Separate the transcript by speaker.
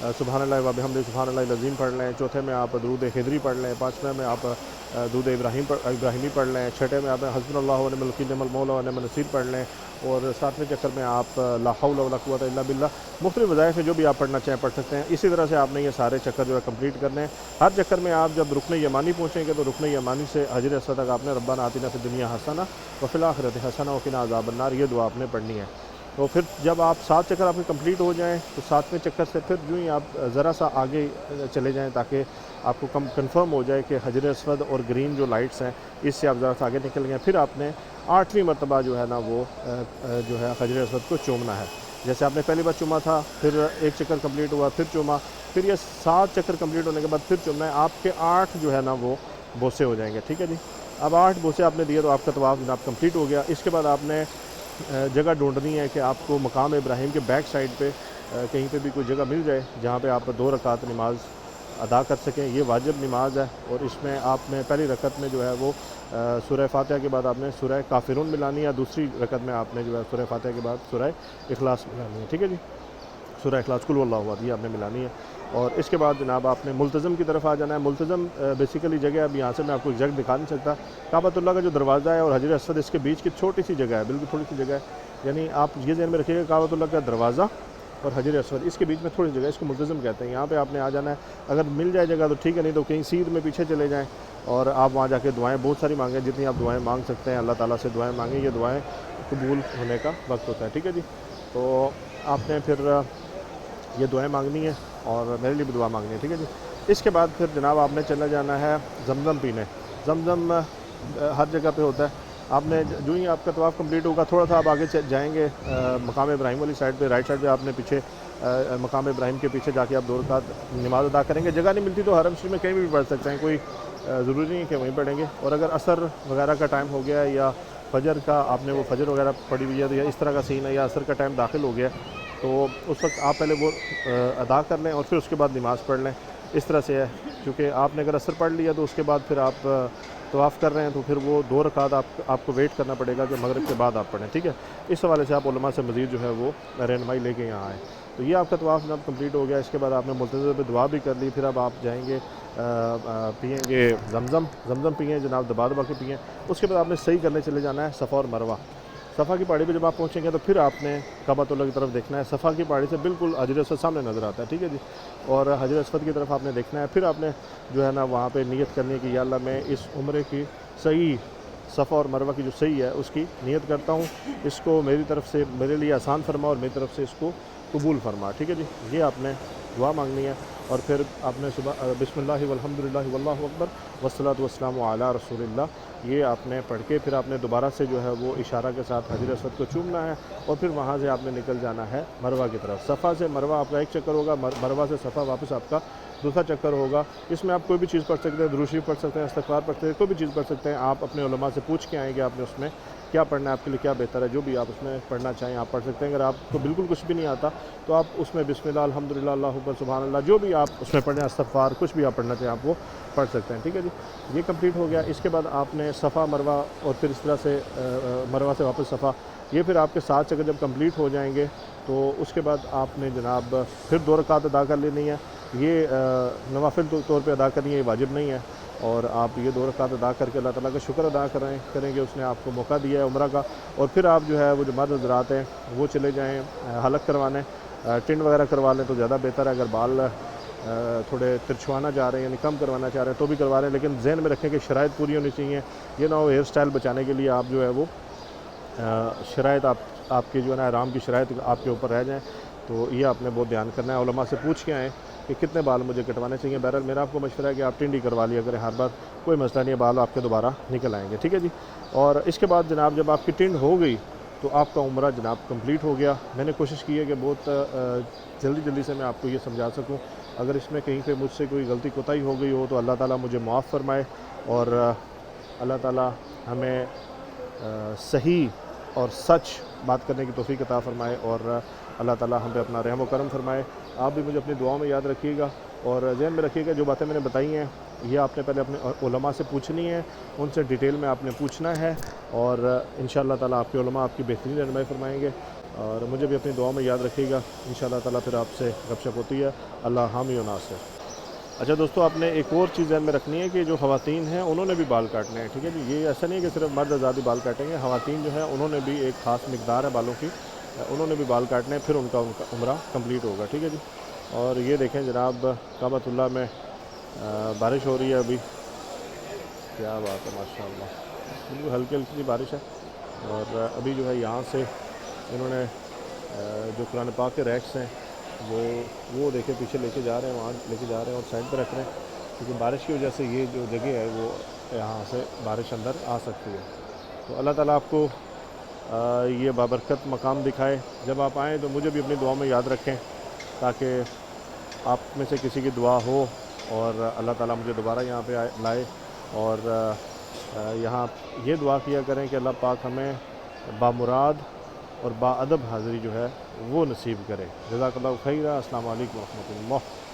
Speaker 1: سبحان اللہ و بحمدہ سبحان اللہ العظیم پڑھ لیں، چوتھے میں آپ درود خضری پڑھ لیں، پانچویں میں آپ درود ابراہیمی پڑھ لیں، چھٹے میں آپ حسبنا اللہ ونعم الوکیل نعم المولا ونعم النصیر پڑھ لیں، اور ساتویں چکر میں آپ لا حول ولا قوت الا باللہ مختلف وظائف ہیں جو بھی آپ پڑھنا چاہیں پڑھ سکتے ہیں۔ اسی طرح سے آپ نے یہ سارے چکر جو ہے کمپلیٹ کرنے ہیں۔ ہر چکر میں آپ جب رکن یمانی پہنچیں گے تو رکن یمانی سے حجر اسود تک آپ نے ربنا آتنا فی الدنیا حسنہ وفی الآخرۃ حسنہ وقنا عذاب النار یہ دعا آپ نے پڑھنی ہے۔ تو پھر جب آپ 7 چکر آپ کے کمپلیٹ ہو جائیں تو 7ویں چکر سے پھر جو ہی آپ ذرا سا آگے چلے جائیں تاکہ آپ کو کنفرم ہو جائے کہ حجر اسود اور گرین جو لائٹس ہیں اس سے آپ ذرا سا آگے نکل گئے، پھر آپ نے 8ویں مرتبہ جو ہے نا وہ جو ہے حجر اسود کو چومنا ہے۔ جیسے آپ نے پہلی بار چوما تھا، پھر 1 چکر کمپلیٹ ہوا، پھر چوما، پھر یہ 7 چکر کمپلیٹ ہونے کے بعد پھر چومنا ہے۔ آپ کے 8 جو ہے نا وہ بوسے ہو جائیں گے، ٹھیک ہے جی۔ اب 8 بوسے آپ نے دیے تو آپ کا طواف جناب کمپلیٹ ہو گیا۔ اس کے بعد آپ نے جگہ ڈھونڈنی ہے کہ آپ کو مقام ابراہیم کے بیک سائڈ پہ کہیں پہ بھی کوئی جگہ مل جائے جہاں پہ آپ 2 رکعت نماز ادا کر سکیں۔ یہ واجب نماز ہے اور اس میں آپ نے پہلی رکعت میں جو ہے وہ سورہ فاتحہ کے بعد آپ نے سورہ کافرون ملانی ہے، دوسری رکعت میں آپ نے جو ہے سورہ فاتحہ کے بعد سورہ اخلاص ملانی ہے، ٹھیک ہے جی۔ سورہ اخلاص قل واللہ احد یہ آپ نے ملانی ہے، اور اس کے بعد جناب آپ نے ملتزم کی طرف آ جانا ہے۔ ملتزم بیسیکلی جگہ ہے، اب یہاں سے میں آپ کو ایگزیکٹ دکھا نہیں سکتا۔ کعبۃ اللہ کا جو دروازہ ہے اور حجر اسود اس کے بیچ کی چھوٹی سی جگہ ہے، بالکل تھوڑی سی جگہ ہے، یعنی آپ یہ ذہن میں رکھیے گا کعبۃ اللہ کا دروازہ اور حجر اسود اس کے بیچ میں تھوڑی جگہ ہے، اس کو ملتزم کہتے ہیں۔ یہاں پہ آپ نے آ جانا ہے، اگر مل جائے جگہ تو ٹھیک ہے، نہیں تو کہیں سیر میں پیچھے چلے جائیں اور آپ وہاں جا کے دعائیں بہت ساری مانگیں، جتنی آپ دعائیں مانگ سکتے ہیں اللہ تعالیٰ سے دعائیں مانگیں، یہ دعائیں قبول ہونے کا وقت ہوتا ہے، ٹھیک ہے جی۔ تو آپ نے پھر یہ دعائیں مانگنی ہے اور میرے لیے بھی دعا مانگنی ہے، ٹھیک ہے جی۔ اس کے بعد پھر جناب آپ نے چلا جانا ہے زمزم پینے۔ زمزم ہر جگہ پہ ہوتا ہے۔ آپ نے جو ہی آپ کا طواف کمپلیٹ ہوگا تھوڑا سا آپ آگے جائیں گے مقام ابراہیم والی سائڈ پہ، رائٹ سائڈ پہ آپ نے پیچھے مقام ابراہیم کے پیچھے جا کے آپ 2 رکعت نماز ادا کریں گے۔ جگہ نہیں ملتی تو حرم شریف میں کہیں بھی پڑھ سکتے ہیں، کوئی ضروری نہیں کہ وہیں پڑھیں گے۔ اور اگر عصر وغیرہ کا ٹائم ہو گیا ہے یا فجر کا آپ نے وہ فجر وغیرہ پڑھی ہوئی ہے یا اس طرح کا سین ہے یا عصر کا ٹائم داخل ہو گیا تو اس وقت آپ پہلے وہ ادا کر لیں اور پھر اس کے بعد نماز پڑھ لیں۔ اس طرح سے ہے، کیونکہ آپ نے اگر عصر پڑھ لیا تو اس کے بعد پھر آپ طواف کر رہے ہیں تو پھر وہ 2 رکعت آپ کو ویٹ کرنا پڑے گا کہ مغرب کے بعد آپ پڑھیں، ٹھیک ہے۔ اس حوالے سے آپ علماء سے مزید جو ہے وہ رہنمائی لے کے یہاں آئیں۔ تو یہ آپ کا طواف جناب کمپلیٹ ہو گیا۔ اس کے بعد آپ نے ملتزم پہ دعا بھی کر لی، پھر اب آپ جائیں گے پئیں گے زمزم پئیں جناب، دبا دبا کے پئیں۔ اس کے بعد آپ نے صحیح کرنے چلے جانا ہے صفا اور مروہ۔ صفا کی پہاڑی پہ جب آپ پہنچیں گے تو پھر آپ نے کعبۃ اللہ کی طرف دیکھنا ہے۔ صفا کی پہاڑی سے بالکل حجر اسود سامنے نظر آتا ہے، ٹھیک ہے جی، اور حجر اسود کی طرف آپ نے دیکھنا ہے۔ پھر آپ نے جو ہے نا وہاں پہ نیت کرنی ہے کہ یا اللہ میں اس عمرے کی صحیح صفا اور مروہ کی جو صحیح ہے اس کی نیت کرتا ہوں، اس کو میری طرف سے میرے لیے آسان فرما اور میری طرف سے اس کو قبول فرما، ٹھیک ہے جی۔ یہ آپ نے دعا مانگنی ہے، اور پھر آپ نے صبح بسم اللہ والحمد للہ واللہ اکبر والصلاۃ والسلام علی رسول اللہ یہ آپ نے پڑھ کے پھر آپ نے دوبارہ سے جو ہے وہ اشارہ کے ساتھ حجر اسود کو چومنا ہے، اور پھر وہاں سے آپ نے نکل جانا ہے مروہ کی طرف۔ صفا سے مروہ آپ کا 1 چکر ہوگا، مروہ سے صفا واپس آپ کا دوسرا چکر ہوگا۔ اس میں آپ کوئی بھی چیز پڑھ سکتے ہیں، درود شریف پڑھ سکتے ہیں، استغفار پڑھ سکتے ہیں، کوئی بھی چیز پڑھ سکتے ہیں۔ آپ اپنے علماء سے پوچھ کے آئیں گے آپ نے اس میں کیا پڑھنا ہے، آپ کے لیے کیا بہتر ہے، جو بھی آپ اس میں پڑھنا چاہیں آپ پڑھ سکتے ہیں۔ اگر آپ کو بالکل کچھ بھی نہیں آتا تو آپ اس میں بسم اللہ الحمدللہ اللہ اکبر سبحان اللہ جو بھی آپ اس میں پڑھیں، استغفار کچھ بھی آپ پڑھنا چاہیں آپ وہ پڑھ سکتے ہیں، ٹھیک ہے جی۔ یہ کمپلیٹ ہو گیا۔ اس کے بعد آپ نے صفا مروہ اور پھر اس طرح سے مروہ سے واپس صفا، یہ پھر آپ کے 7 چکر جب کمپلیٹ ہو جائیں گے تو اس کے بعد آپ نے جناب پھر 2 رکعت ادا کر لینی ہے۔ یہ نوافل طور پہ ادا کرنی ہے، یہ واجب نہیں ہے، اور آپ یہ 2 رکعت ادا کر کے اللہ تعالیٰ کا شکر ادا کریں گے، اس نے آپ کو موقع دیا ہے عمرہ کا۔ اور پھر آپ جو ہے وہ جو مرد حضرات ہیں وہ چلے جائیں حلق کروانے، ٹنڈ وغیرہ کروا لیں تو زیادہ بہتر ہے۔ اگر بال تھوڑے ترچھوانا چاہ رہے ہیں یعنی کم کروانا چاہ رہے ہیں تو بھی کروا رہے ہیں، لیکن ذہن میں رکھیں کہ شرائط پوری ہونی چاہیے، یہ نہ ہو ہیئر سٹائل بچانے کے لیے آپ جو ہے وہ شرائط آپ کی جو ہے نا احرام کی شرائط آپ کے اوپر رہ جائیں، تو یہ آپ نے بہت دھیان کرنا ہے۔ علماء سے پوچھ کے آئیں کہ کتنے بال مجھے کٹوانے چاہیے۔ بہرحال میرا آپ کو مشورہ ہے کہ آپ ٹنڈ ہی کروا لیا کریں ہر بار، کوئی مسئلہ نہیں ہے، بال آپ کے دوبارہ نکل آئیں گے، ٹھیک ہے جی۔ اور اس کے بعد جناب جب آپ کی ٹنڈ ہو گئی تو آپ کا عمرہ جناب کمپلیٹ ہو گیا۔ میں نے کوشش کی ہے کہ بہت جلدی سے میں آپ کو یہ سمجھا سکوں، اگر اس میں کہیں پہ مجھ سے کوئی غلطی کوتاہی ہو گئی ہو تو اللہ تعالیٰ مجھے معاف فرمائے، اور اللہ تعالیٰ ہمیں صحیح اور سچ بات کرنے کی توفیق عطا فرمائے، اور اللہ تعالیٰ ہم پہ اپنا رحم و کرم فرمائے۔ آپ بھی مجھے اپنی دعاؤں میں یاد رکھیے گا، اور ذہن میں رکھیے گا جو باتیں میں نے بتائی ہیں یہ آپ نے پہلے اپنے علماء سے پوچھنی ہے، ان سے ڈیٹیل میں آپ نے پوچھنا ہے، اور انشاءاللہ تعالیٰ آپ کے علماء آپ کی بہترین رہنمائی فرمائیں گے۔ اور مجھے بھی اپنی دعاؤں میں یاد رکھیے گا، انشاءاللہ تعالیٰ پھر آپ سے گپ شپ ہوتی ہے۔ اللہ حامی و ناصر۔ اچھا دوستو، آپ نے ایک اور چیز ذہن میں رکھنی ہے کہ جو خواتین ہیں انہوں نے بھی بال کاٹنے ہیں، ٹھیک ہے جی۔ یہ ایسا نہیں ہے کہ صرف مرد آزادی بال کاٹیں گے، خواتین جو ہیں انہوں نے بھی ایک خاص مقدار ہے بالوں کی، انہوں نے بھی بال کاٹنے ہیں، پھر ان کا عمرہ کمپلیٹ ہوگا، ٹھیک ہے جی۔ اور یہ دیکھیں جناب، کعبۃ اللہ میں بارش ہو رہی ہے ابھی، کیا بات ہے ماشاء اللہ، بالکل ہلکی ہلکی سی بارش ہے۔ اور ابھی جو ہے یہاں سے انہوں نے جو قرآن پاک کے ریکس ہیں وہ دیکھیں پیچھے لے کے جا رہے ہیں، وہاں لے کے جا رہے ہیں اور سائڈ پہ رکھ رہے ہیں، کیونکہ بارش کی وجہ سے یہ جو جگہ ہے وہ یہاں سے بارش اندر آ سکتی ہے۔ تو اللہ تعالیٰ آپ کو یہ بابرکت مقام دکھائے۔ جب آپ آئیں تو مجھے بھی اپنی دعاؤں میں یاد رکھیں، تاکہ آپ میں سے کسی کی دعا ہو اور اللہ تعالیٰ مجھے دوبارہ یہاں پہ لائے، اور یہاں یہ دعا کیا کریں کہ اللہ پاک ہمیں بامراد اور با ادب حاضری جو ہے وہ نصیب کرے۔ جزاک اللہ خیرہ۔ السلام علیکم ورحمۃ اللہ۔